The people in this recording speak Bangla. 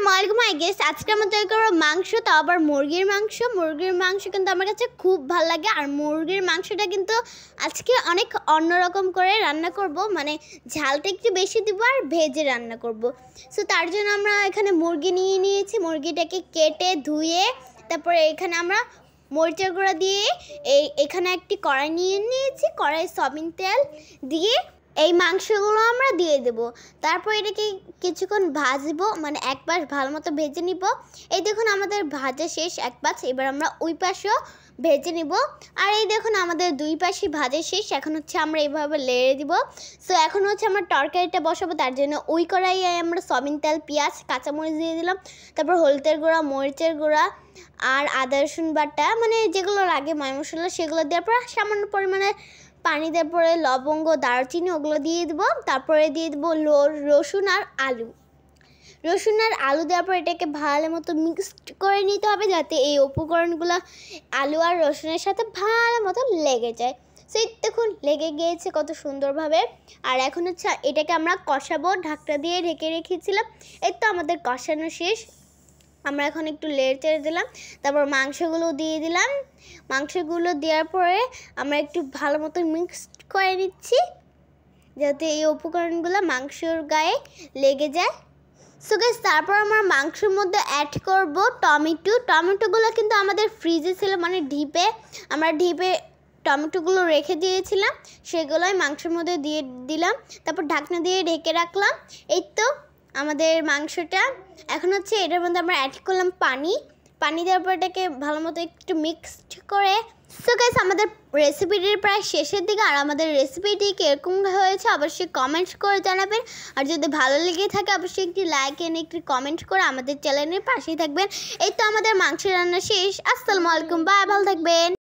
আসসালামু আলাইকুম গাইস, আজকে আমরা তৈরি করব মাংস, তাও আবার মুরগির মাংস। মুরগির মাংস কিন্তু আমার কাছে খুব ভালো লাগে। আর মুরগির মাংসটা কিন্তু আজকে অনেক অন্যরকম করে রান্না করব, মানে ঝালটা একটু বেশি দিব আর ভেজে রান্না করব। সো তার জন্য আমরা এখানে মুরগি নিয়ে নিয়েছি। মুরগিটাকে কেটে ধুয়ে তারপরে এখানে আমরা মরিচের গুঁড়া দিয়ে এখানে একটি কড়াই নিয়ে নিয়েছি। কড়াই সয়াবিন তেল দিয়ে এই মাংসগুলো আমরা দিয়ে দেব। তারপর এটাকে কিছুক্ষণ ভাজবো, মানে এক পাশ ভালো মতো ভেজে নিব। এই দেখুন আমাদের ভাজা শেষ এক পাশ, এবার আমরা ওই পাশেও ভেজে নিব। আর এই দেখুন আমাদের দুই পাশই ভাজা শেষ। এখন হচ্ছে আমরা এইভাবে লেড়ে দিব। সো এখন হচ্ছে আমরা তরকারিটা বসাবো, তার জন্য ওই কড়াইয়ে আমরা সয়াবিন তেল, পেঁয়াজ, কাঁচামরিচ দিয়ে দিলাম। তারপর হলুদের গুঁড়া, মরিচের গুঁড়া আর আদা রসুন বাটা, মানে যেগুলো লাগে ময় মশলা সেগুলো দেওয়ার পর সামান্য পরিমাণে পানি দেওয়ার পরে লবঙ্গ, দারচিনি ওগুলো দিয়ে দেবো। তারপরে দিয়ে দেবো রসুন আর আলু। রসুন আর আলু দেওয়ার পর এটাকে ভালো মতো মিক্সড করে নিতে হবে, যাতে এই উপকরণগুলো আলু আর রসুনের সাথে ভালো মতো লেগে যায়। সেই দেখুন লেগে গিয়েছে কত সুন্দরভাবে। আর এখন হচ্ছে এটাকে আমরা কষাবো, ঢাকনা দিয়ে ঢেকে রেখেছিলাম। এই তো আমাদের কষানো শেষ। আমরা এখন একটু নেড়ে চেড়ে দিলাম, তারপর মাংসগুলো দিয়ে দিলাম। মাংসগুলো দেওয়ার পরে আমরা একটু ভালো মতো মিক্সড করে নিচ্ছি, যাতে এই উপকরণগুলো মাংসর গায়ে লেগে যায়। সো গাইস, তারপর আমরা মাংসের মধ্যে অ্যাড করব টমেটোগুলো কিন্তু আমাদের ফ্রিজে ছিল, মানে আমরা ডিপে টমেটোগুলো রেখে দিয়েছিলাম, সেগুলোই মাংসের মধ্যে দিয়ে দিলাম। তারপর ঢাকনা দিয়ে ঢেকে রাখলাম। এই তো আমাদের মাংসটা। এখন হচ্ছে এটার মধ্যে আমরা অ্যাড করলাম পানি দেওয়ার পর এটাকে ভালো মতো একটু মিক্সড করে। সো গাইস, আমাদের রেসিপিটির প্রায় শেষের দিকে। আর আমাদের রেসিপিটি কীরকম হয়েছে অবশ্যই কমেন্টস করে জানাবেন। আর যদি ভালো লেগে থাকে অবশ্যই একটি লাইক এনে একটি কমেন্ট করে আমাদের চ্যানেলের পাশেই থাকবেন। এই তো আমাদের মাংস রান্না শেষ। আসসালামু আলাইকুম, বাই, ভালো থাকবেন।